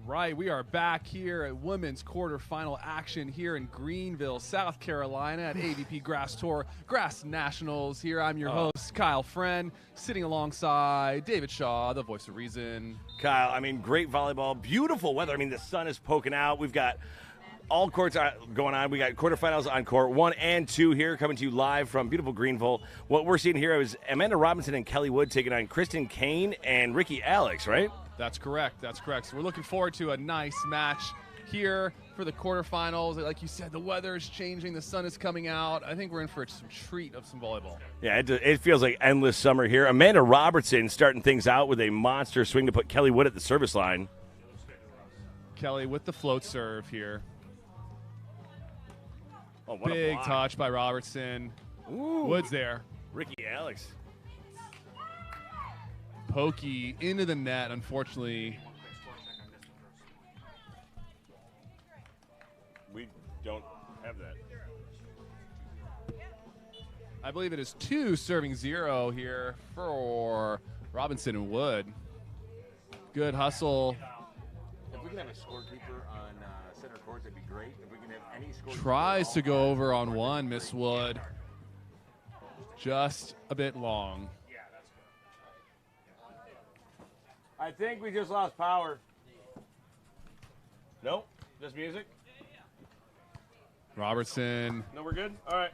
right, we are back here at women's quarterfinal action here in Greenville, South Carolina at AVP Grass Tour Grass Nationals. Here I'm your host, Kyle Friend, sitting alongside David Shaw, the voice of reason. Kyle, I mean, great volleyball, beautiful weather. I mean, the sun is poking out. We've got all courts going on. We got quarterfinals on court 1 and 2 here, coming to you live from beautiful Greenville. What we're seeing here is Amanda Robertson and Kelly Wood taking on Kristen Kane and Ricky Alex, right? That's correct. That's correct. So we're looking forward to a nice match here for the quarterfinals. Like you said, the weather is changing. The sun is coming out. I think we're in for some treat of some volleyball. Yeah, it feels like endless summer here. Amanda Robertson starting things out with a monster swing to put Kelly Wood at the service line. Kelly with the float serve here. Oh, what big a block. touch by Robertson. Ooh. Wood's there. Ricky Alex. Pokey into the net, unfortunately. We don't have that. I believe it is 2 serving 0 here for Robinson and Wood. Good hustle. If we can have a scorekeeper on center court, that'd be great. If we can have any scorekeeper. Tries to go over on one, Miss Wood. Just a bit long. I think we just lost power. Nope, just music. Robertson No, we're good? All right.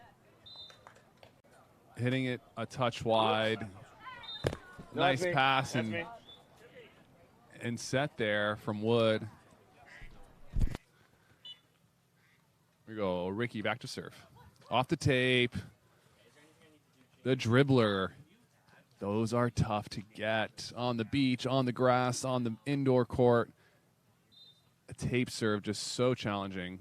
hitting it a touch wide. No, Nice that's me. pass That's me. and set there from Wood. Here we go. Ricky back to serve. Off the tape. The dribbler. Those are tough to get on the beach, on the grass, on the indoor court. A tape serve just so challenging.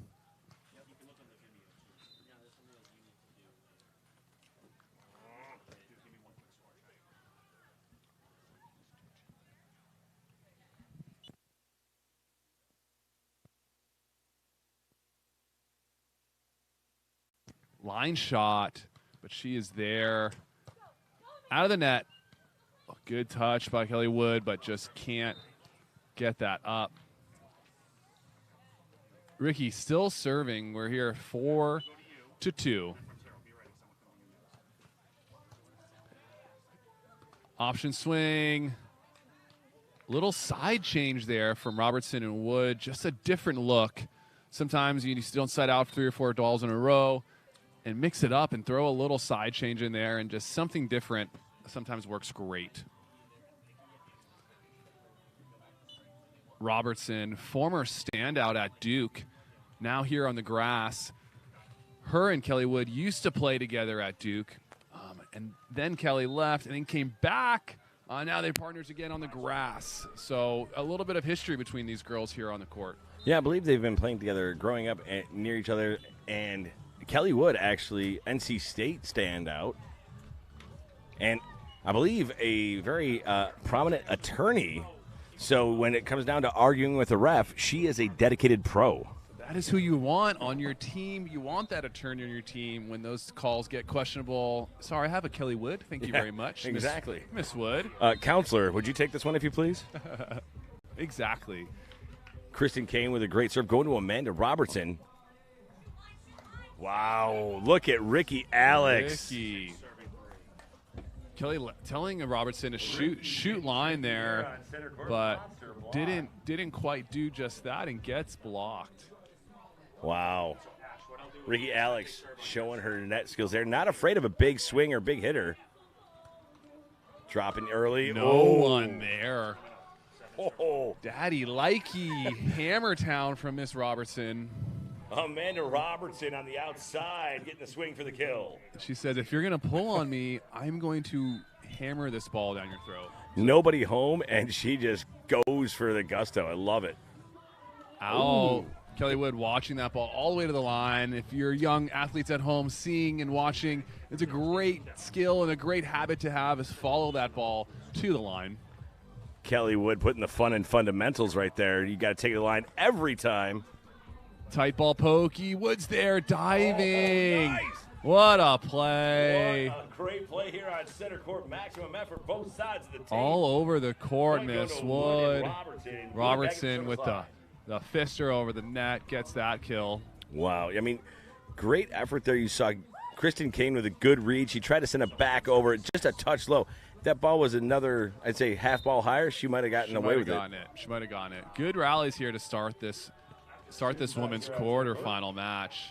Line shot, but she is there. Out of the net. A good touch by Kelly Wood, but just can't get that up. Ricky still serving. We're here 4-2. Option swing. Little side change there from Robertson and Wood. Just a different look. Sometimes you don't side out 3 or 4 balls in a row and mix it up and throw a little side change in there, and just something different sometimes works great. Robertson, former standout at Duke, now here on the grass. Her and Kelly Wood used to play together at Duke, and then Kelly left and then came back. Now they're partners again on the grass. So a little bit of history between these girls here on the court. Yeah, I believe they've been playing together, growing up near each other, and Kelly Wood, actually, NC State standout, and I believe a very prominent attorney. So when it comes down to arguing with a ref, she is a dedicated pro. That is who you want on your team. You want that attorney on your team when those calls get questionable. Sorry, I have a Kelly Wood. Thank you very much. Exactly. Miss Wood. Counselor, would you take this one if you please? Exactly. Kristen Kane with a great serve, going to Amanda Robertson. Wow, look at Ricky Alex. Ricky. Kelly telling Robertson to shoot line there, but didn't quite do just that and gets blocked. Wow. Ricky Alex showing her net skills there. Not afraid of a big swing or big hitter. Dropping early. No one there. Oh. Daddy likey Hammertown from Miss Robertson. Amanda Robertson on the outside getting the swing for the kill. She says, if you're going to pull on me, I'm going to hammer this ball down your throat. Nobody home, and she just goes for the gusto. I love it. Ow. Ooh. Kelly Wood watching that ball all the way to the line. If you're young athletes at home seeing and watching, it's a great skill and a great habit to have is follow that ball to the line. Kelly Wood putting the fun in fundamentals right there. You got to take the line every time. Tight ball pokey. Wood's there diving. Oh, nice. What a play. What a great play here on center court. Maximum effort both sides of the team. All over the court, Miss Wood. Robertson with The fister over the net gets that kill. Wow. I mean, great effort there. You saw Kristen Kane with a good read. She tried to send it back over, just a touch low. If that ball was another, I'd say, half ball higher, she might have gotten away with it. She might have gotten it. Good rallies here to start this women's quarterfinal match.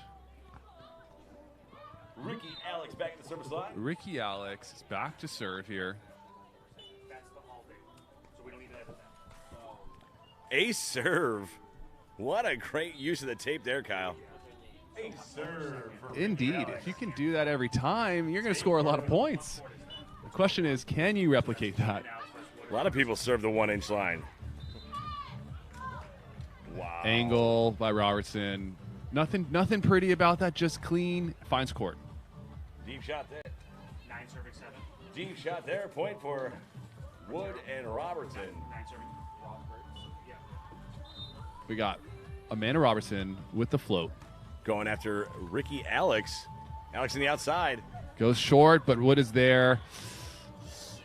Ricky Alex back at the service line. Ricky Alex is back to serve here. Ace serve. What a great use of the tape there, Kyle. Ace serve. Indeed. If you can do that every time, you're going to score a lot of points. The question is, can you replicate that? A lot of people serve the 1-inch line. Wow. Angle by Robertson. Nothing pretty about that, just clean. Finds court. Deep shot there. 9 serving 7. Deep shot there. Point for Wood and Robertson. 9 serving. We got Amanda Robertson with the float. Going after Ricky Alex. Alex on the outside. Goes short, but Wood is there.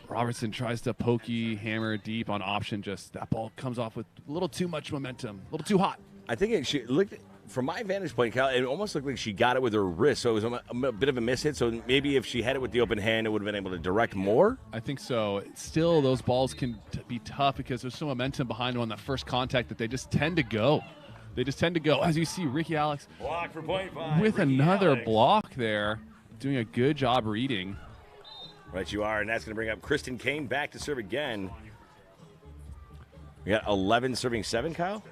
Robertson tries to pokey, hammer deep on option. Just that ball comes off with a little too much momentum, a little too hot. I think she looked, from my vantage point, Kyle, it almost looked like she got it with her wrist. So it was a bit of a mishit. So maybe if she had it with the open hand, it would have been able to direct more. I think so. Still, those balls can be tough because there's some momentum behind them on that first contact that they just tend to go. As you see, Ricky Alex block for point 5. with Ricky another Alex. block there, doing a good job reading. Right you are, and that's going to bring up Kristen Kane back to serve again. We got 11 serving 7, Kyle?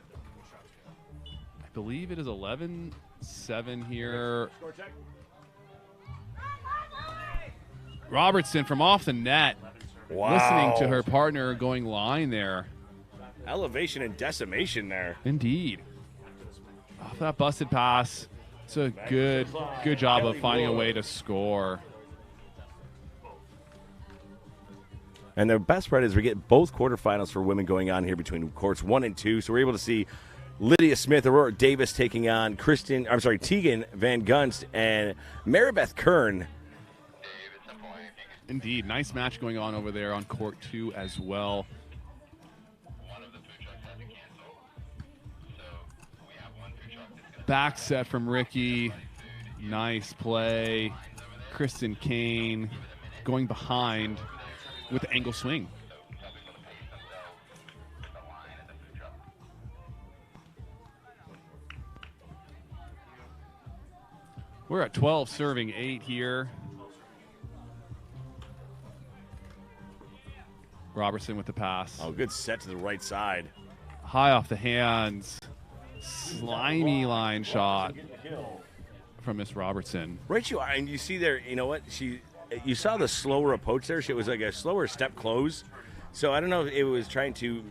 I believe it is 11-7 here. Robertson from off the net. Wow. Listening to her partner going line there. Elevation and decimation there. Indeed. Off that busted pass. It's a good job of finding a way to score. And the best part is we get both quarterfinals for women going on here between courts 1 and 2. So we're able to see Lydia Smith, Aurora Davis taking on Tegan Van Gunst and Maribeth Kern. Indeed. Nice match going on over there on court 2 as well. Back set from Ricky. Nice play. Kristen Kane going behind with the angle swing. We're at 12 serving 8 here. Robertson with the pass. Oh, good set to the right side. High off the hands. Slimy line shot from Miss Robertson. Right you are, and you see there, you know what? You saw the slower approach there. It was like a slower step close. So I don't know if it was trying to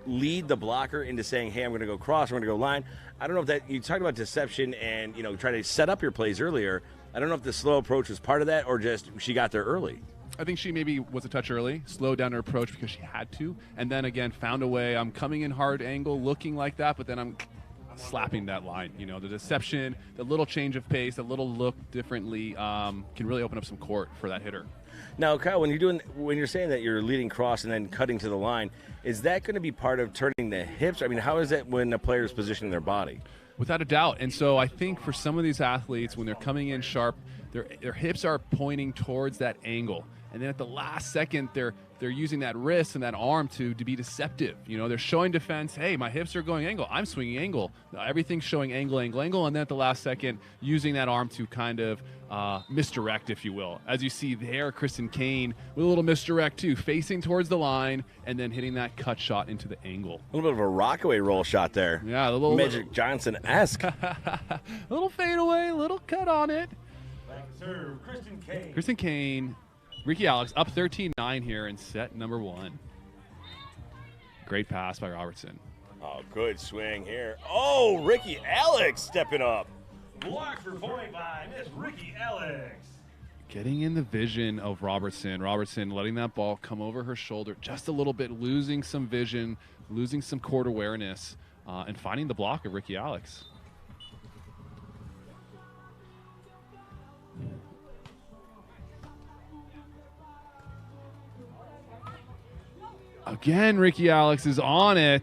lead the blocker into saying, hey, I'm going to go cross, I'm going to go line. I don't know if that, you talked about deception and, try to set up your plays earlier. I don't know if the slow approach was part of that or just she got there early. I think she maybe was a touch early, slowed down her approach because she had to, and then again found a way. I'm coming in hard angle, looking like that, but then I'm slapping that line. The deception, the little change of pace, the little look differently can really open up some court for that hitter. Now, Kyle, when you're saying that you're leading cross and then cutting to the line, is that going to be part of turning the hips? I mean, how is that when a player is positioning their body? Without a doubt. And so I think for some of these athletes, when they're coming in sharp, their hips are pointing towards that angle. And then at the last second, they're using that wrist and that arm to be deceptive. They're showing defense, hey, my hips are going angle. I'm swinging angle. Everything's showing angle. And then at the last second, using that arm to kind of misdirect, if you will. As you see there, Kristen Kane with a little misdirect too, facing towards the line and then hitting that cut shot into the angle. A little bit of a rockaway roll shot there. Yeah, a little Magic Johnson-esque. A little fadeaway, a little cut on it. Back to serve, Kristen Kane. Ricky Alex up 13-9 here in set number 1. Great pass by Robertson. Oh, good swing here. Oh, Ricky Alex stepping up. Block for point by Miss Ricky Alex. Getting in the vision of Robertson. Robertson letting that ball come over her shoulder just a little bit, losing some vision, losing some court awareness, and finding the block of Ricky Alex. Again, Ricky Alex is on it.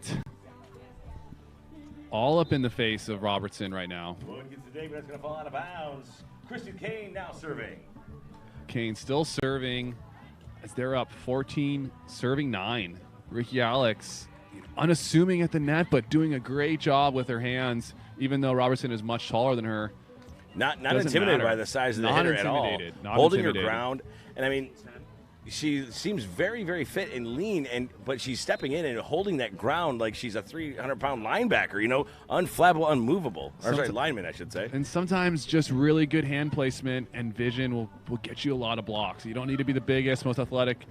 all up in the face of Robertson right now. Wood gets the dig, but it's going to fall out of bounds. Kristen Kane now serving. Kane still serving as they're up 14, serving 9. Ricky Alex, unassuming at the net, but doing a great job with her hands, even though Robertson is much taller than her. Not intimidated by the size of the hitter at all. Holding her ground. And, I mean, she seems very, very fit and lean, but she's stepping in and holding that ground like she's a 300-pound linebacker, unflappable, unmovable. Or, sorry, lineman, I should say. And sometimes just really good hand placement and vision will get you a lot of blocks. You don't need to be the biggest, most athletic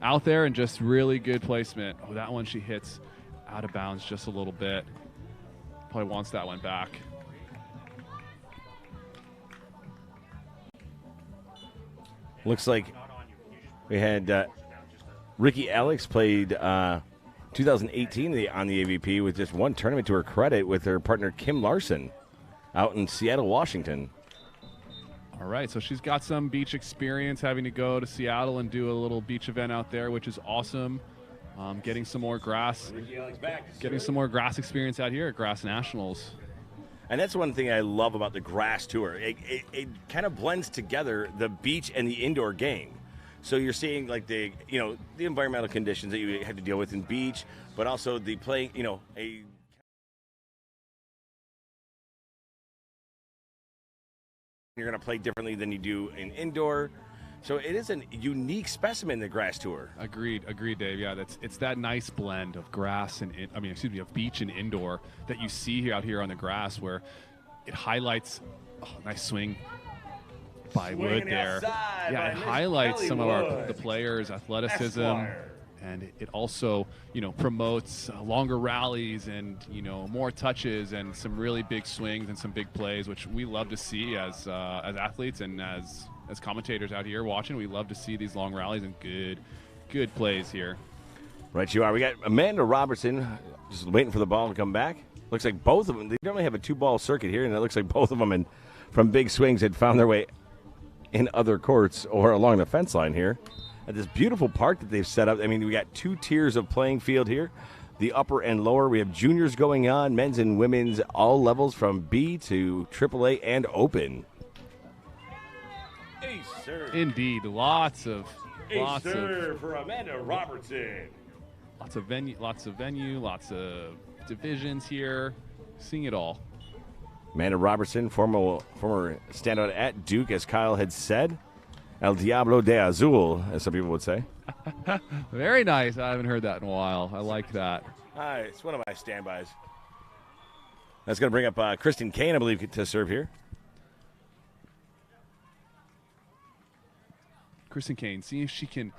out there, and just really good placement. Oh, that one she hits out of bounds just a little bit. Probably wants that one back. Looks like we had Ricky Alex played 2018 on the AVP with just one tournament to her credit with her partner Kim Larson out in Seattle, Washington. All right, so she's got some beach experience, having to go to Seattle and do a little beach event out there, which is awesome. Getting some more grass, experience out here at Grass Nationals. And that's one thing I love about the grass tour. It kind of blends together the beach and the indoor game. So you're seeing like the environmental conditions that you have to deal with in beach, but also the playing, you're going to play differently than you do in indoor. So it is a unique specimen, the grass tour. Agreed, Dave. Yeah, it's that nice blend of grass and of beach and indoor that you see out here on the grass, where it highlights nice swing by Wood there. Yeah, it highlights some of the players' athleticism, and it also promotes longer rallies and more touches and some really big swings and some big plays, which we love to see as athletes and as commentators out here watching. We love to see these long rallies and good plays here. Right you are. We got Amanda Robertson just waiting for the ball to come back. Looks like both of them, they normally have a 2-ball circuit here, and it looks like both of them from big swings had found their way in other courts or along the fence line here at this beautiful park that they've set up. I mean, we got 2 tiers of playing field here, the upper and lower. We have juniors going on, men's and women's, all levels from B to AAA and open. Indeed, lots of for Amanda Robertson. Lots of venue, lots of divisions here. Seeing it all. Amanda Robertson, former standout at Duke, as Kyle had said. El Diablo de Azul, as some people would say. Very nice. I haven't heard that in a while. I like that. It's one of my standbys. That's going to bring up Kristen Kane, I believe, to serve here. Kristen Kane, see if she can,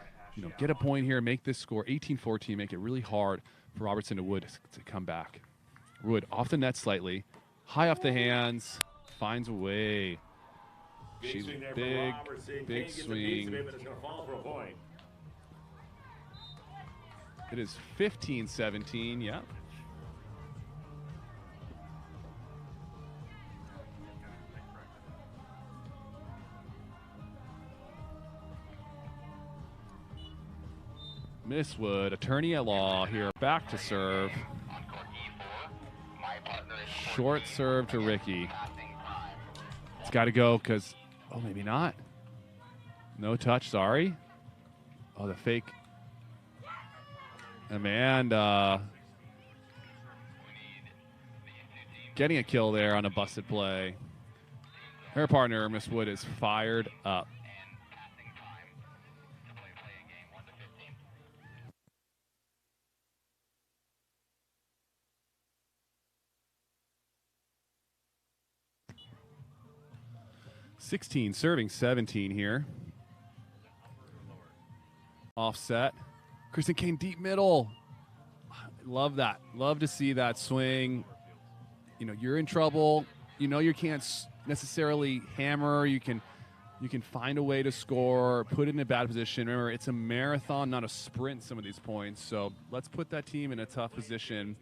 get a point here, make this score 18-14, make it really hard for Robertson to Wood to come back. Wood off the net slightly, high off the hands, finds a way. She's big swing. It is 15-17, yeah. Miss Wood, attorney at law here, back to serve. Short serve to Ricky. It's got to go because, maybe not. No touch, sorry. Oh, the fake. Amanda getting a kill there on a busted play. Her partner, Miss Wood, is fired up. Serving 17 here. Offset. Kristen Kane deep middle. Love that. Love to see that swing. You're in trouble. You can't necessarily hammer. You can find a way to score, put it in a bad position. Remember, it's a marathon, not a sprint, some of these points. So let's put that team in a tough position.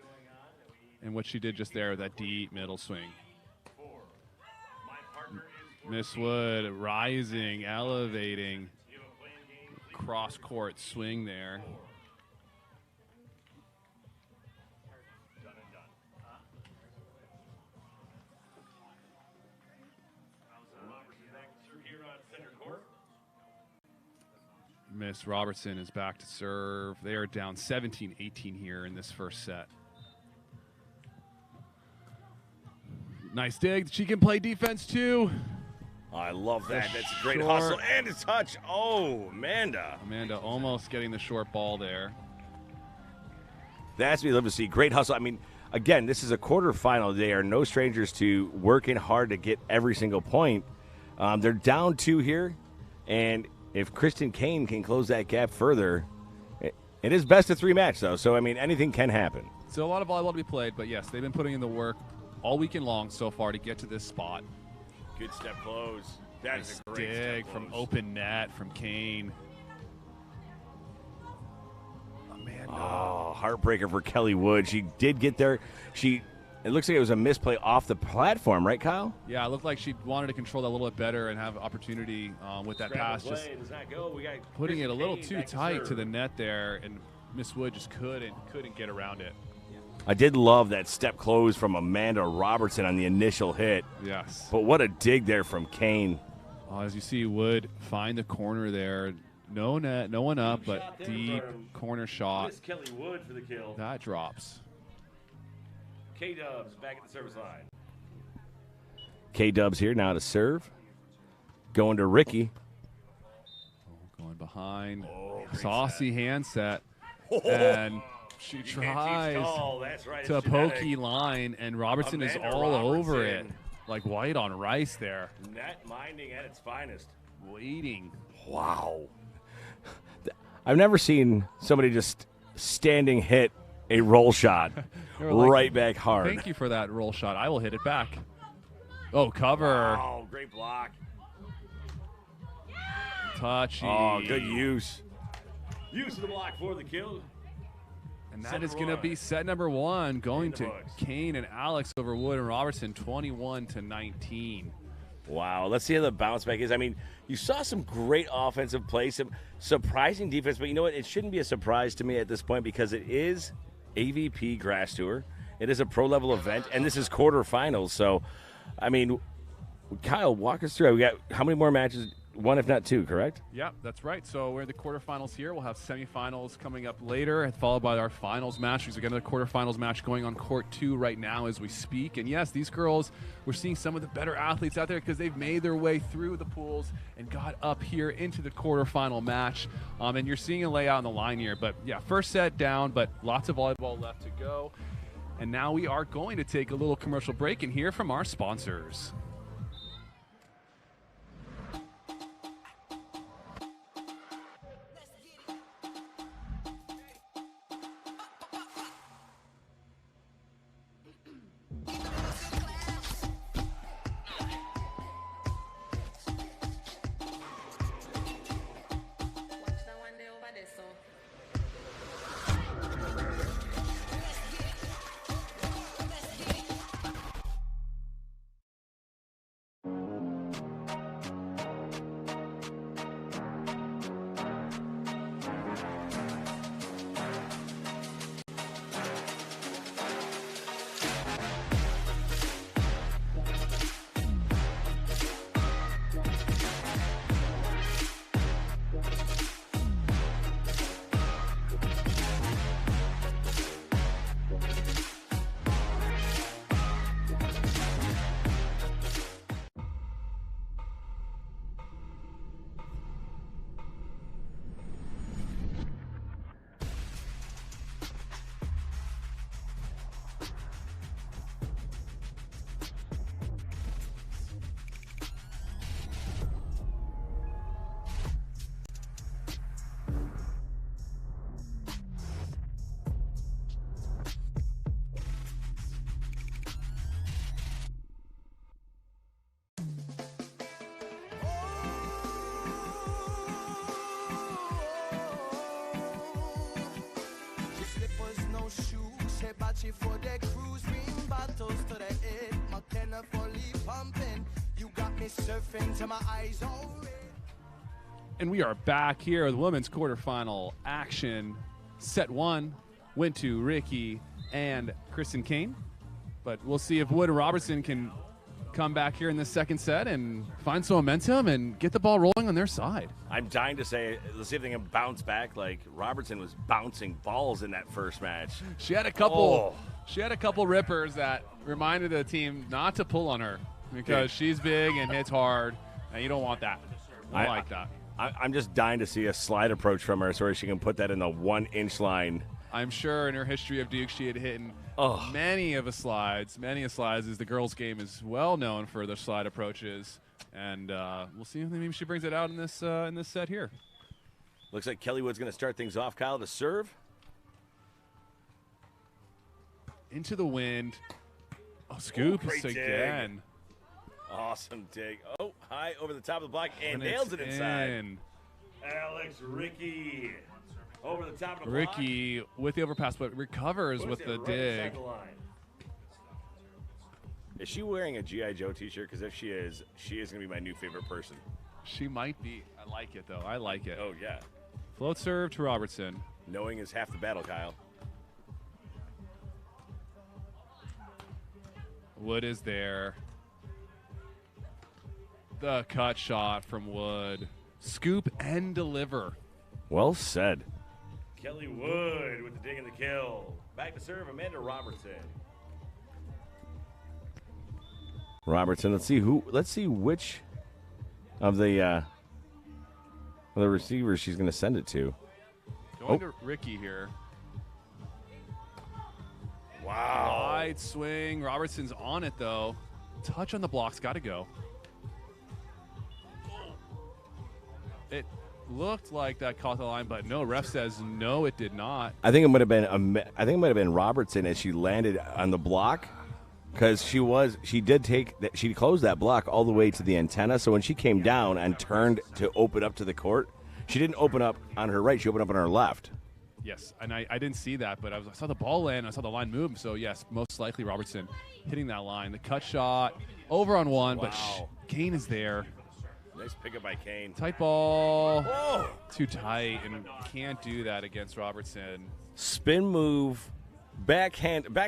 And what she did just there, that deep middle swing. Miss Wood rising, elevating, cross-court swing there. Miss Robertson is back to serve. They are down 17-18 here in this first set. Nice dig. She can play defense too. I love that. That's a great Short. hustle and a touch. Oh, Amanda. Amanda almost getting the short ball there. That's what we love to see. Great hustle. I mean, again, this is a quarterfinal. They are no strangers to working hard to get every single point. They're down 2 here, and if Kristen Kane can close that gap further, it is best of 3 match, though. So, I mean, anything can happen. So a lot of volleyball to be played, but yes, they've been putting in the work all weekend long so far to get to this spot. Good step close. That is a great dig step from close. open net from Kane. Amanda. Oh, heartbreaker for Kelly Wood. She did get there. It looks like it was a misplay off the platform, right, Kyle? Yeah, it looked like she wanted to control that a little bit better and have opportunity with that pass. Just does not go. We got putting it a little Kane too back to tight serve. to the net there, and Miss Wood just couldn't get around it. I did love that step close from Amanda Robertson on the initial hit. Yes. But what a dig there from Kane. As you see, Wood find the corner there. No net, no one up, but deep corner shot. Miss Kelly Wood for the kill. That drops. K-Dubs back at the service line. K-Dubs here now to serve. Going to Ricky. Going behind. great Saucy hand set. And she tries That's right. to It's pokey genetic. line, and Robertson is Amanda all over it. Robertson. Like white on rice there. Net minding at its finest. Waiting. Wow. I've never seen somebody just standing hit a roll shot They were like, right back hard. Thank you for that roll shot. I will hit it back. Oh, cover. Oh, great block. Touchy. Oh, good use. Use of the block for the kill. And Set that is number going to be one. set number 1, going In the to books. Kane and Alex over Wood and Robertson, 21-19. Wow, let's see how the bounce back is. I mean, you saw some great offensive play, some surprising defense, but you know what? It shouldn't be a surprise to me at this point because it is AVP Grass Tour. It is a pro-level event, and this is quarterfinals. So, I mean, Kyle, walk us through. We got how many more matches? 1, if not 2, correct? Yeah, that's right. So we're in the quarterfinals here. We'll have semifinals coming up later, followed by our finals match. We've got another quarterfinals match going on court 2 right now as we speak. And yes, these girls, we're seeing some of the better athletes out there because they've made their way through the pools and got up here into the quarterfinal match. And you're seeing a layout on the line here. But yeah, first set down, but lots of volleyball left to go. And now we are going to take a little commercial break and hear from our sponsors. For the cruise, ring battles to the head, my tenor fully pumping. You got me surfing to my eyes all red. And we are back here with women's quarterfinal action. Set 1 went to Ricky and Kristen Kane. But we'll see if Wood and Robertson can come back here in the second set and find some momentum and get the ball rolling on their side. I'm dying to say, let's see if they can bounce back like Robertson was bouncing balls in that first match. She had a couple. She had a couple rippers that reminded the team not to pull on her because she's big and hits hard, and you don't want that. I like that. I'm just dying to see a slide approach from her so she can put that in the 1-inch line. I'm sure in her history of Duke, she had hit many of the slides. Many a slides, as the girls' game is well known for their slide approaches, and we'll see if maybe she brings it out in this set here. Looks like Kelly Wood's going to start things off. Kyle to serve. Into the wind. Oh, scoop again. Dig. Awesome dig. Oh, high over the top of the block and nails it inside. Alex Ricky over the top of the block. Ricky with the overpass, but recovers with the dig. Is she wearing a G.I. Joe t-shirt? Because if she is going to be my new favorite person. She might be. I like it, though. I like it. Oh, yeah. Float serve to Robertson. Knowing is half the battle, Kyle. Wood is there. The cut shot from Wood. Scoop and deliver. Well said. Kelly Wood with the dig and the kill. Back to serve, Amanda Robertson. Let's see which of the receivers she's going to send it to. Going to Ricky here. Wow. Wide swing. Robertson's on it, though. Touch on the blocks. Got to go. It looked like that caught the line, but no. Ref says no, it did not. I think it might have been Robertson as she landed on the block, because she did take that. She closed that block all the way to the antenna. So when she came down and turned to open up to the court, she didn't open up on her right. She opened up on her left. Yes, and I didn't see that, but I saw the ball land. I saw the line move. So yes, most likely Robertson hitting that line. The cut shot over on one, but Kane is there. Nice pickup by Kane. Tight ball. Whoa. Too tight, and can't do that against Robertson. Spin move, back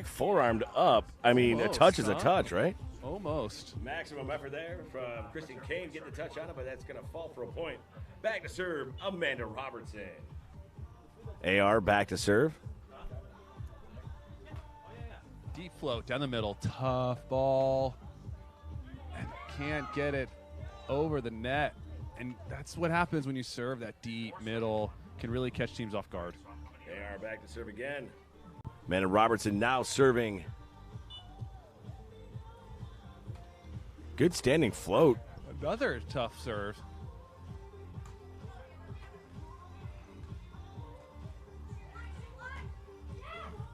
forearmed up. I mean, a touch is a touch, right? Almost. Maximum effort there from Kristen Kane getting the touch on it, but that's going to fall for a point. Back to serve, Amanda Robertson. AR back to serve. Deep float down the middle. Tough ball. And can't get it over the net, and that's what happens when you serve that deep middle. Can really catch teams off guard. AR back to serve again. Amanda Robertson now serving. Good standing float. Another tough serve.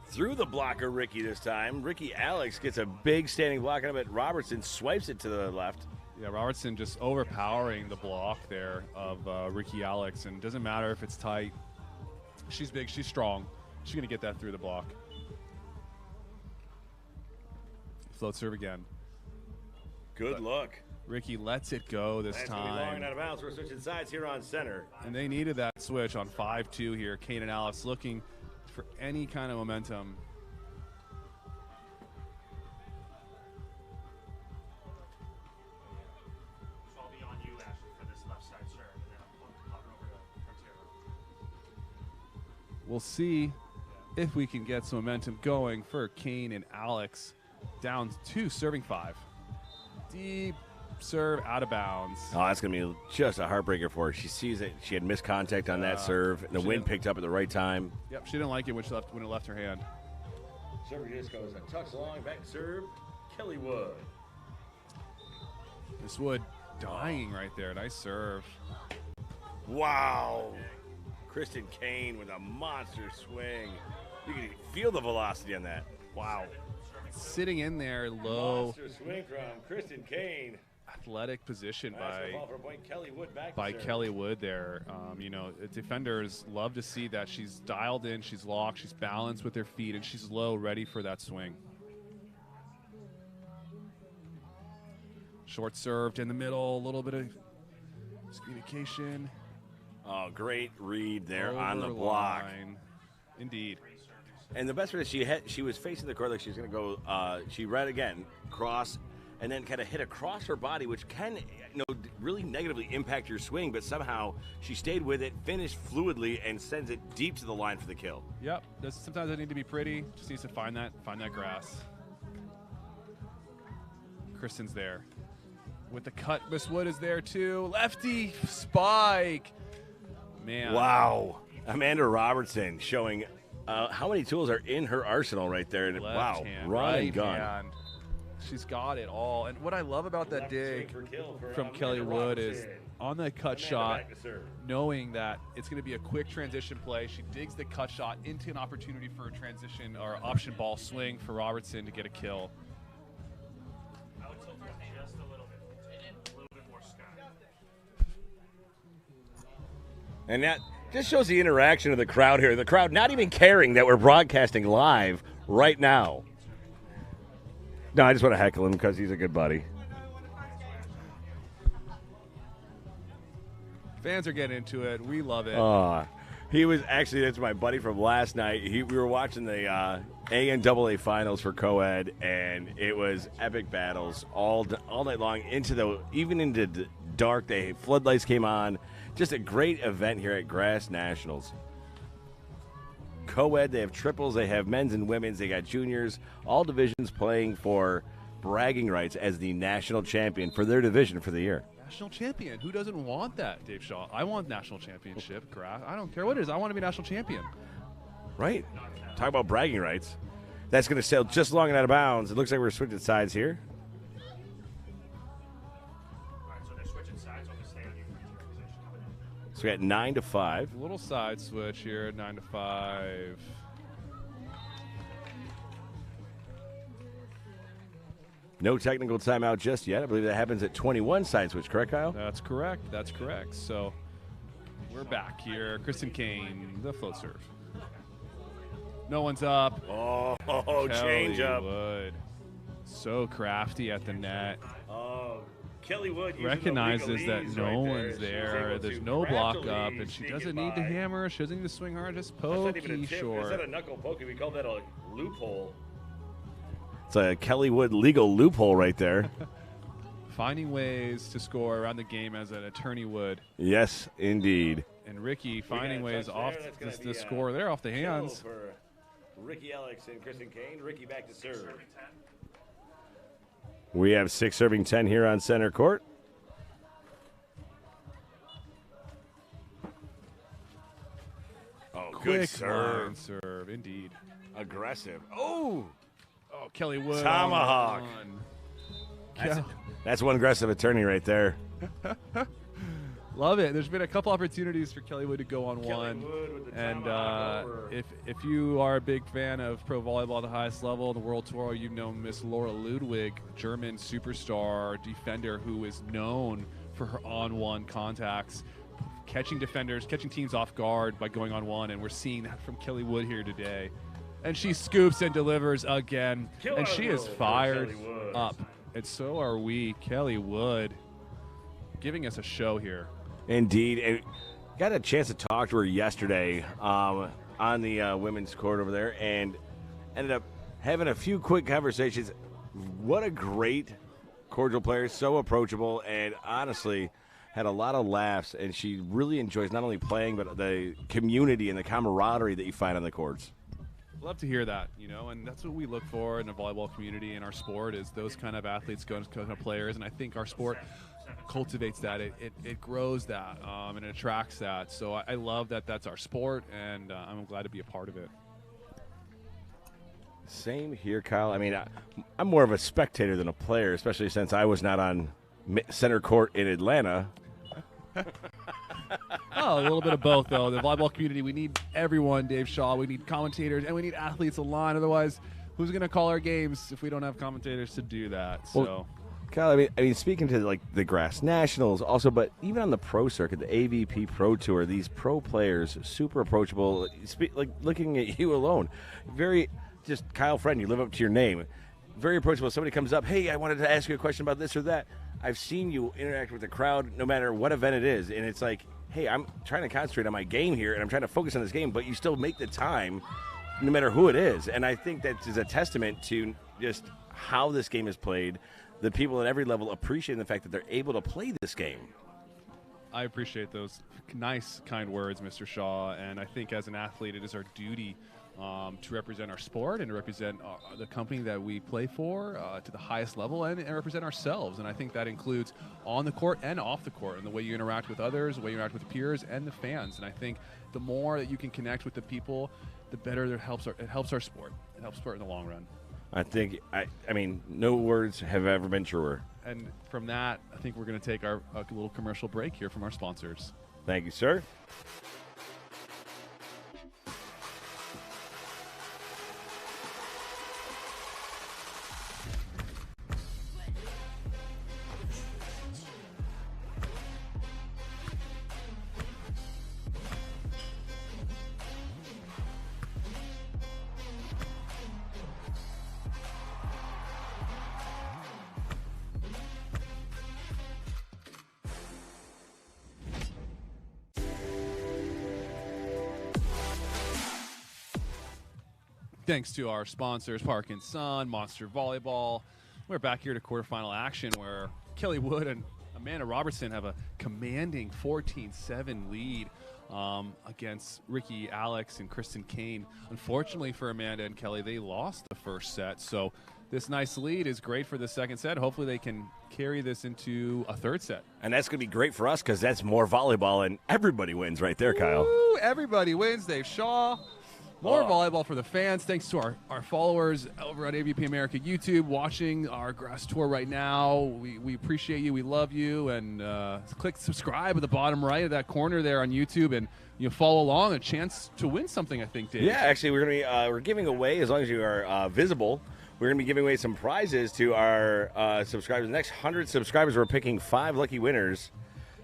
Through the blocker, Ricky this time. Ricky Alex gets a big standing block on it, but Robertson swipes it to the left. Yeah, Robertson just overpowering the block there of Ricky Alex, and doesn't matter if it's tight. She's big, she's strong. She's going to get that through the block. Float serve again. Good look. Ricky lets it go this time. That's long and out of bounds. We're switching sides here on center. And they needed that switch on 5-2 here. Kane and Alex looking for any kind of momentum. We'll see if we can get some momentum going for Kane and Alex. Down 2, serving 5. Deep serve out of bounds. Oh, that's going to be just a heartbreaker for her. She sees it. She had missed contact on that serve, and the wind picked up at the right time. Yep, she didn't like it when it left her hand. Serve just goes a touch long, back to serve. Kelly Wood. This Wood dying right there. Nice serve. Wow. Kristen Kane with a monster swing. You can feel the velocity on that. Wow. Sitting in there low. Monster swing from Kristen Kane. Athletic position by Kelly Wood there. Defenders love to see that. She's dialed in, she's locked, she's balanced with her feet, and she's low, ready for that swing. Short served in the middle, a little bit of communication. Oh, great read there on the block. Indeed. And the best part is she was facing the court like she was going to go. She read again, cross, and then kind of hit across her body, which can really negatively impact your swing, but somehow she stayed with it, finished fluidly, and sends it deep to the line for the kill. Yep. Sometimes I need to be pretty. Just needs to find that grass. Kristen's there. With the cut, Miss Wood is there too. Lefty spike. Man. Wow. Amanda Robertson showing how many tools are in her arsenal right there. Left Wow. hand, Run right and gun. hand. She's got it all. And what I love about that dig from Kelly Wood is on the cut shot, knowing that it's going to be a quick transition play. She digs the cut shot into an opportunity for a transition or option ball swing for Robertson to get a kill. And that just shows the interaction of the crowd here. The crowd not even caring that we're broadcasting live right now. No, I just want to heckle him because he's a good buddy. Fans are getting into it. We love it. He was actually, that's my buddy from last night. We were watching the ANAA finals for co-ed, and it was epic battles all night long, even into the dark. Floodlights came on. Just a great event here at Grass Nationals. Co-ed, they have triples, they have men's and women's, they got juniors, all divisions playing for bragging rights as the national champion for their division for the year. National champion. Who doesn't want that, Dave Shaw? I want national championship. I don't care what it is. I want to be national champion. Right. Talk about bragging rights. That's going to sail just long and out of bounds. It looks like we're switching sides here. So we got 9-5. A little side switch here, 9-5. No technical timeout just yet. I believe that happens at 21 side switch, correct, Kyle? That's correct. That's correct. So we're back here. Kristen Kane, the float serve. No one's up. Oh, change Kelly up. Wood. So crafty at the net. Kelly Wood Recognizes that no one's there. There's no block up, and she doesn't need to hammer. She doesn't need to swing hard. Just pokey short. That's not a knuckle pokey. We call that a loophole. It's a Kelly Wood legal loophole right there. Finding ways to score around the game as an attorney would. Yes, indeed. And Ricky finding ways off the score there off the hands. For Ricky Alex and Kristen Kane. Ricky back to serve. We have 6 serving 10 here on center court. Oh, Quick good line serve, indeed. Aggressive. Oh, Kelly Wood. Tomahawk. That's one aggressive attorney right there. Love it. There's been a couple opportunities for Kelly Wood to go on one. And if you are a big fan of pro volleyball at the highest level, the World Tour, you know Miss Laura Ludwig, German superstar defender who is known for her on-one contacts, catching defenders, catching teams off guard by going on one. And we're seeing that from Kelly Wood here today. And she scoops and delivers again. And she is fired up. And so are we. Kelly Wood giving us a show here. Indeed. And got a chance to talk to her yesterday on the women's court over there and ended up having a few quick conversations. What a great, cordial player, so approachable, and honestly had a lot of laughs. And she really enjoys not only playing, but the community and the camaraderie that you find on the courts. Love to hear that, and that's what we look for in the volleyball community in our sport is those kind of athletes, those kind of players, and I think our sport cultivates that. It grows that, and it attracts that. So I love that that's our sport, and I'm glad to be a part of it. Same here, Kyle. I mean, I'm more of a spectator than a player, especially since I was not on center court in Atlanta. Oh, a little bit of both, though. The volleyball community, we need everyone, Dave Shaw. We need commentators, and we need athletes aligned. Otherwise, who's going to call our games if we don't have commentators to do that? So, Kyle, I mean, speaking to the Grass Nationals, also, but even on the pro circuit, the AVP Pro Tour, these pro players, super approachable. Looking at you alone, very just Kyle Friend. You live up to your name. Very approachable. Somebody comes up, hey, I wanted to ask you a question about this or that. I've seen you interact with the crowd no matter what event it is, and it's like, hey, I'm trying to concentrate on my game here, and I'm trying to focus on this game, but you still make the time no matter who it is. And I think that is a testament to just how this game is played, the people at every level appreciating the fact that they're able to play this game. I appreciate those nice, kind words, Mr. Shaw. And I think as an athlete, it is our duty to represent our sport and to represent the company that we play for to the highest level and represent ourselves. And I think that includes on the court and off the court, and the way you interact with others, the way you interact with peers and the fans. And I think the more that you can connect with the people, the better it helps our sport. It helps sport in the long run. I mean, no words have ever been truer. And from that, I think we're going to take a little commercial break here from our sponsors. Thank you, sir. Thanks to our sponsors, Park & Sun, Monster Volleyball. We're back here to quarterfinal action where Kelly Wood and Amanda Robertson have a commanding 14-7 lead against Ricky Alex and Kristen Kane. Unfortunately for Amanda and Kelly, they lost the first set. So this nice lead is great for the second set. Hopefully they can carry this into a third set. And that's going to be great for us because that's more volleyball and everybody wins right there, Kyle. Woo, everybody wins. Dave Shaw. More volleyball for the fans. Thanks to our followers over on AVP America YouTube watching our grass tour right now. We appreciate you. We love you. And click subscribe at the bottom right of that corner there on YouTube, and you follow along. A chance to win something, I think, Dave. Yeah, actually, we're going to be we're giving away, as long as you are visible, we're going to be giving away some prizes to our subscribers. The next 100 subscribers, we're picking 5 lucky winners.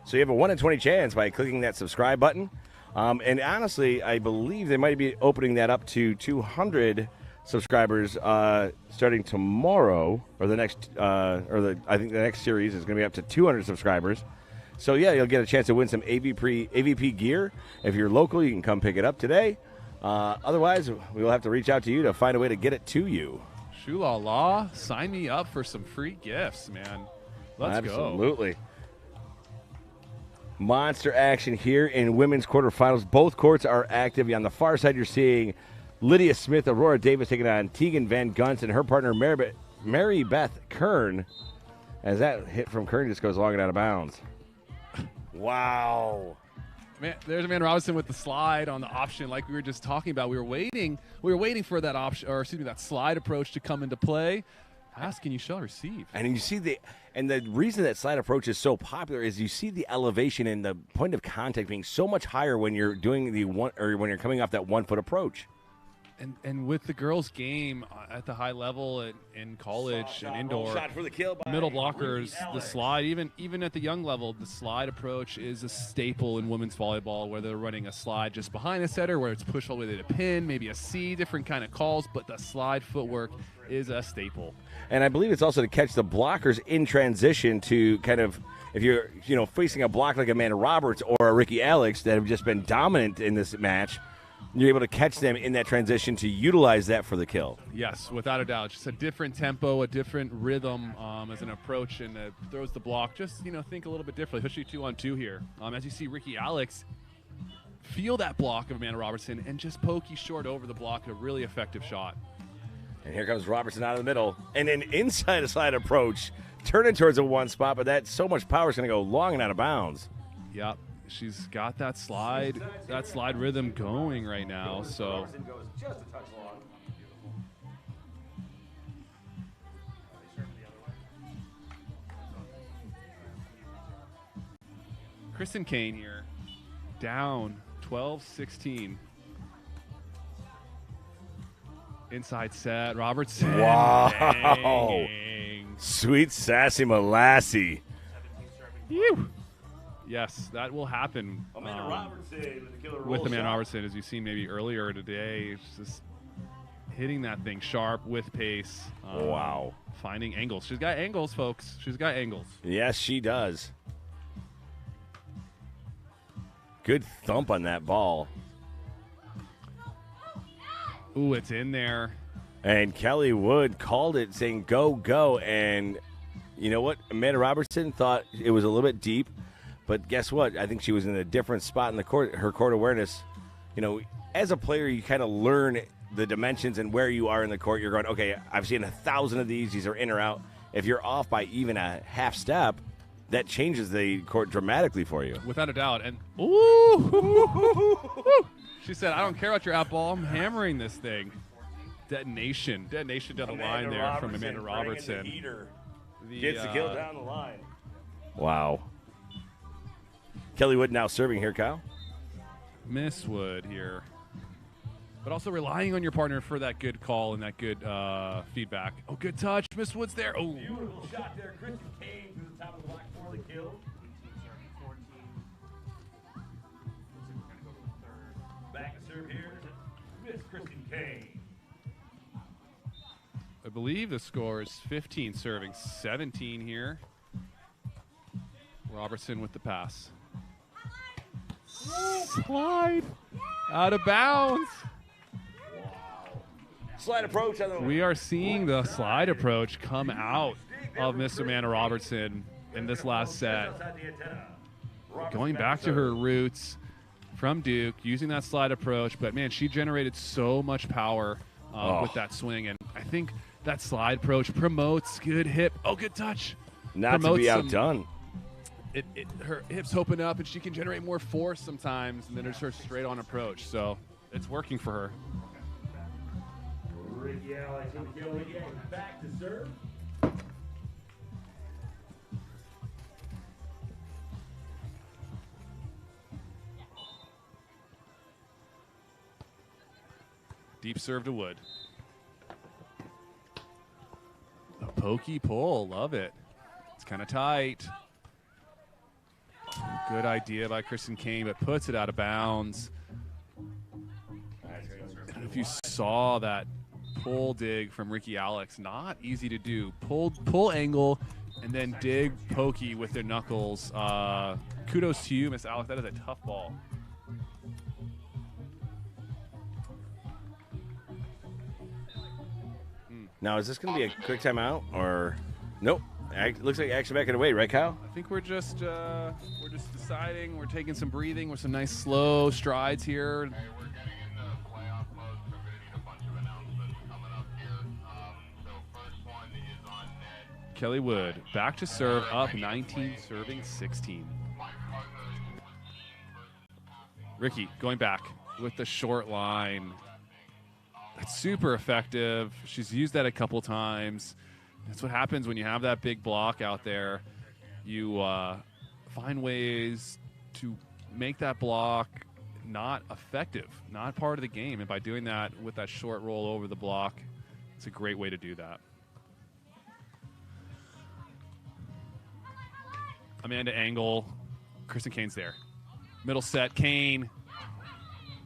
So you have a 1 in 20 chance by clicking that subscribe button. And honestly, I believe they might be opening that up to 200 subscribers starting tomorrow, or the next, I think the next series is going to be up to 200 subscribers. So yeah, you'll get a chance to win some AVP gear. If you're local, you can come pick it up today. Otherwise, we will have to reach out to you to find a way to get it to you. Shoo-la-la, sign me up for some free gifts, man. Let's go. Absolutely. Monster action here in women's quarterfinals. Both courts are active. On the far side, you're seeing Lydia Smith, Aurora Davis taking on Tegan Van Gunst and her partner Mary Beth Kern. As that hit from Kern just goes long and out of bounds. Wow. Man, there's Amanda Robinson with the slide on the option, like we were just talking about. We were waiting for that option, or excuse me, that slide approach to come into play. Ask and you shall receive. And you see the reason that slide approach is so popular is you see the elevation and the point of contact being so much higher when you're doing the one, or when you're coming off that 1 foot approach. And with the girls' game at the high level in college and indoor, shot for the kill by middle blockers, the slide, even at the young level, the slide approach is a staple in women's volleyball, where they're running a slide just behind the setter, where it's pushed all the way to the pin, maybe a C, different kind of calls, but the slide footwork is a staple. And I believe it's also to catch the blockers in transition to kind of, if you're facing a block like Amanda Roberts or a Ricky Alex that have just been dominant in this match, you're able to catch them in that transition to utilize that for the kill. Yes, without a doubt. Just a different tempo, a different rhythm as an approach, and it throws the block. Just, think a little bit differently, especially 2-on-2 here. As you see Ricky Alex feel that block of Amanda Robertson and just pokey short over the block, a really effective shot. And here comes Robertson out of the middle. And an inside-to-side approach, turning towards a one spot, but that so much power is going to go long and out of bounds. Yep. She's got that slide rhythm going right now. So Kristen Kane here, down 12-16. Inside set, Robertson. Wow. Dang. Sweet sassy Molassie. Phew. Yes, that will happen Amanda Robertson with the killer roll with Amanda shot. Robertson, as you've seen maybe earlier today. It's just hitting that thing sharp with pace. Wow. Finding angles. She's got angles, folks. She's got angles. Yes, she does. Good thump on that ball. Ooh, it's in there. And Kelly Wood called it, saying, go, go. And You know what? Amanda Robertson thought it was a little bit deep, but guess what? I think she was in a different spot in the court. Her court awareness, as a player, you kind of learn the dimensions and where you are in the court. You're going, okay, I've seen 1,000 of these. These are in or out. If you're off by even a half step, that changes the court dramatically for you. Without a doubt. And ooh, she said, I don't care about your out ball. I'm hammering this thing. Detonation down the line there from Amanda Robertson. Gets the kill down the line. Wow. Kelly Wood now serving here, Kyle. Miss Wood here. But also relying on your partner for that good call and that good feedback. Oh, good touch. Miss Wood's there. Oh. Beautiful shot there. Kristen Kane to the top of the block for the kill. Back to serve here. Miss Kristen Kane. I believe the score is 15 serving 17 here. Robertson with the pass. Slide. Out of bounds. Slide approach on the We are seeing the slide approach come out of Miss Amanda Robertson in this last set. Going back to her roots from Duke, using that slide approach. But, man, she generated so much power with that swing. And I think that slide approach promotes good hip. Oh, good touch. Not to be outdone. Her hips open up, and she can generate more force sometimes, and then it's her straight-on approach. So it's working for her. Ricky Alex back to serve. Deep serve to Wood. A pokey pull. Love it. It's kind of tight. Good idea by Kristen Kane, but puts it out of bounds. I don't know if you saw that pull dig from Ricky Alex. Not easy to do. Pull angle and then dig pokey with their knuckles. Kudos to you, Miss Alex. That is a tough ball. Now, is this going to be a quick timeout or nope? Looks like action back and away, right, Kyle? I think we're just deciding. We're taking some breathing with some nice slow strides here. Hey, we're getting into playoff mode, so we're going to need a bunch of announcements coming up here. So first one is on net. Kelly Wood back to serve, up 19, serving 16. Ricky going back with the short line. That's super effective. She's used that a couple times. That's what happens when you have that big block out there. You find ways to make that block not effective, not part of the game. And by doing that with that short roll over the block, it's a great way to do that. Amanda Angle, Kristen Kane's there. Middle set, Kane.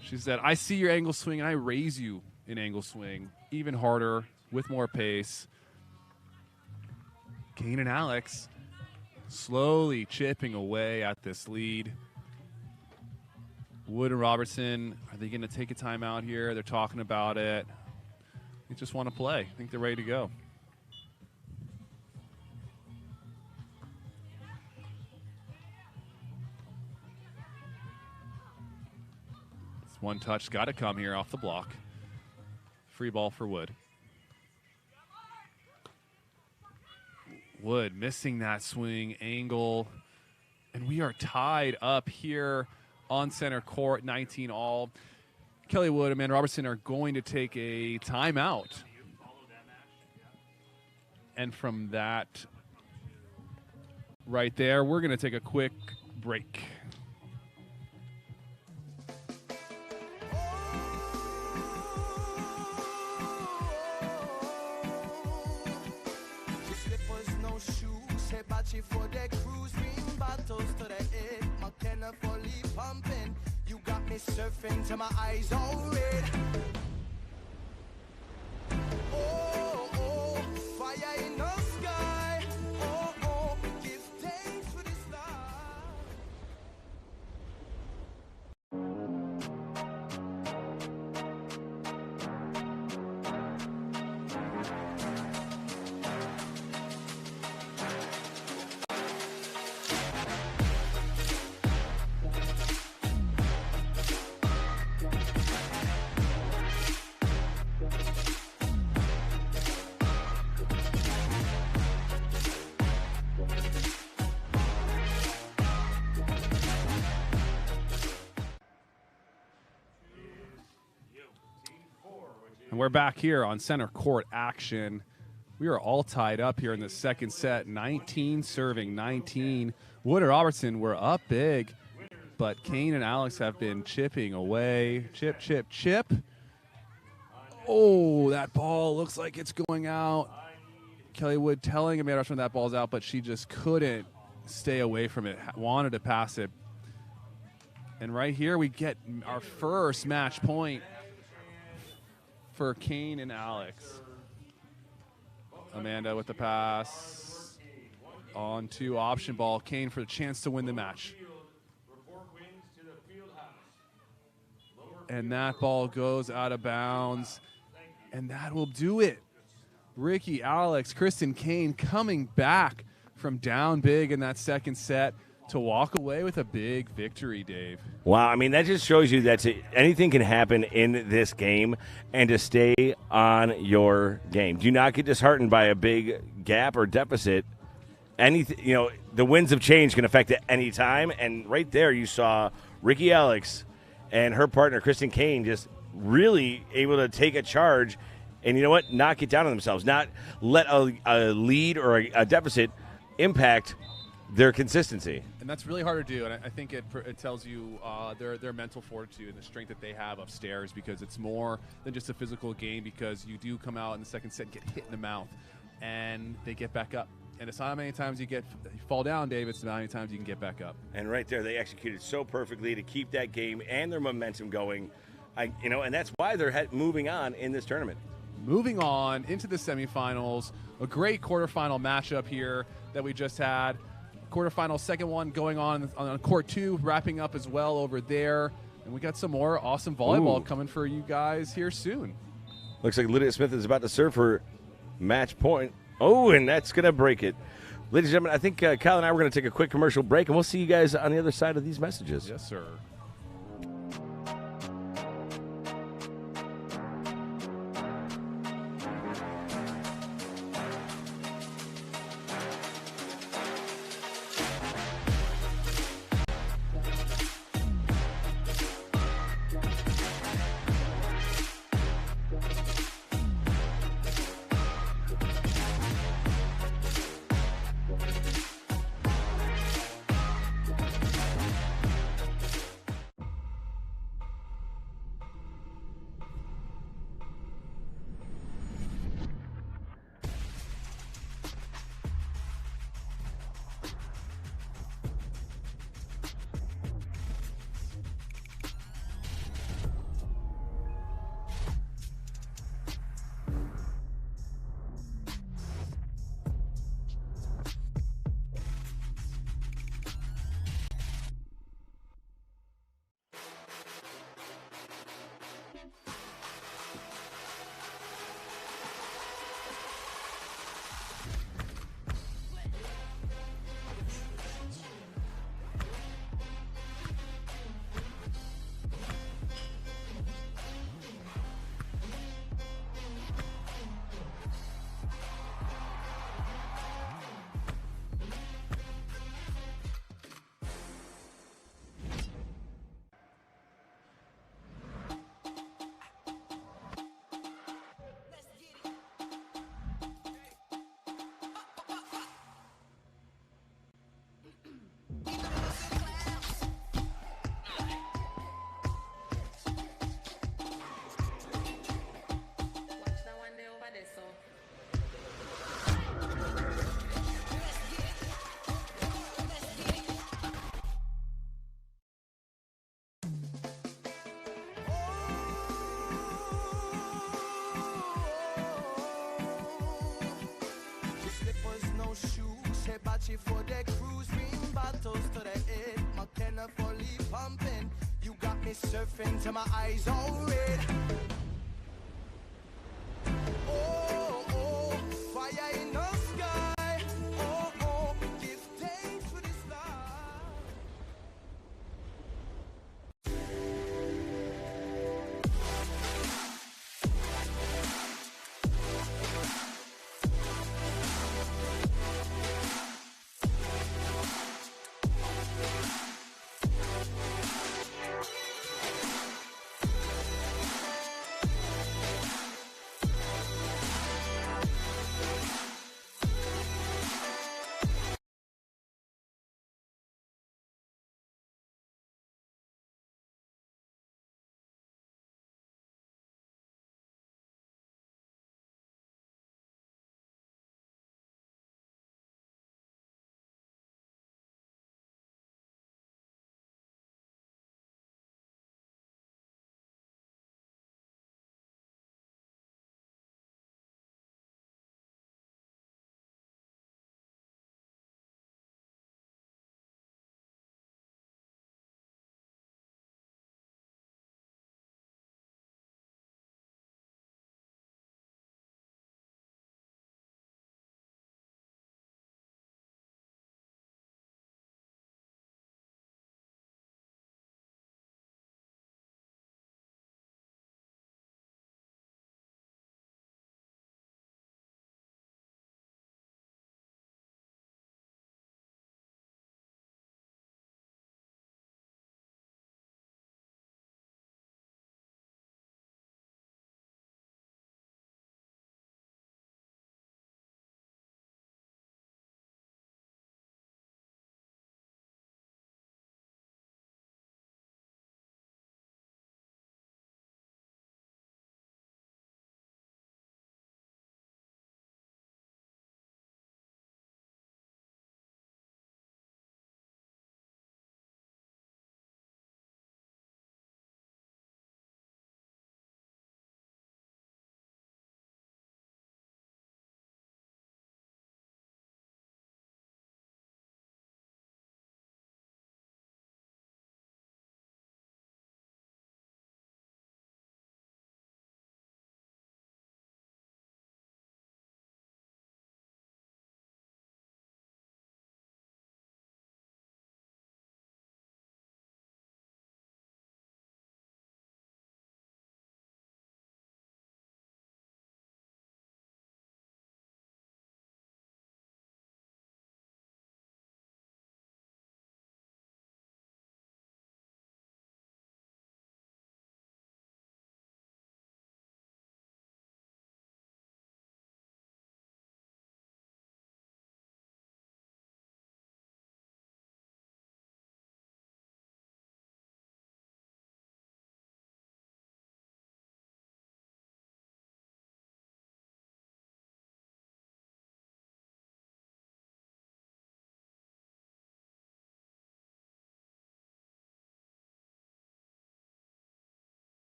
She said, I see your angle swing, and I raise you in angle swing even harder with more pace. Kane and Alex slowly chipping away at this lead. Wood and Robertson, are they going to take a timeout here? They're talking about it. They just want to play. I think they're ready to go. This one touch got to come here off the block. Free ball for Wood. Wood missing that swing angle. And we are tied up here on center court, 19 all. Kelly Wood and Amanda Robertson are going to take a timeout. And from that right there, we're going to take a quick break. For the cruise, bring bottles to the head. McKenna fully pumping. You got me surfing till my eyes all red. Oh, oh, fire in the sky. Oh, oh, give thanks for the stars. And we're back here on center court action. We are all tied up here in the second set. 19 serving, 19. Wood and Robertson were up big, but Kane and Alex have been chipping away. Chip, chip, chip. Oh, that ball looks like it's going out. Kelly Wood telling Amanda Rushman that ball's out, but she just couldn't stay away from it. Wanted to pass it. And right here we get our first match point for Kane and Alex. Amanda with the pass on to option ball. Kane for the chance to win the match. And that ball goes out of bounds. And that will do it. Ricky, Alex, Kristen, Kane coming back from down big in that second set to walk away with a big victory, Dave. Wow, I mean, that just shows you that anything can happen in this game, and to stay on your game. Do not get disheartened by a big gap or deficit. Anything, you know, the winds of change can affect it any time, and right there you saw Ricky Alex and her partner, Kristen Kane, just really able to take a charge and, you know what, not get down on themselves, not let a lead or a deficit impact their consistency. And that's really hard to do, and I think it tells you their mental fortitude and the strength that they have upstairs, because it's more than just a physical game, because you do come out in the second set and get hit in the mouth, and they get back up. And it's not how many times you fall down, Dave, it's how many times you can get back up. And right there, they executed so perfectly to keep that game and their momentum going. And that's why they're moving on in this tournament. Moving on into the semifinals, a great quarterfinal matchup here that we just had. Quarterfinal, second one going on court 2, wrapping up as well over there. And we got some more awesome volleyball coming for you guys here soon. Looks like Lydia Smith is about to serve for match point. Oh, and that's going to break it. Ladies and gentlemen, I think Kyle and I were going to take a quick commercial break, and we'll see you guys on the other side of these messages. Yes, sir. For the cruise, ring battles to the head. My tenor fully pumping. You got me surfing till my eyes all red.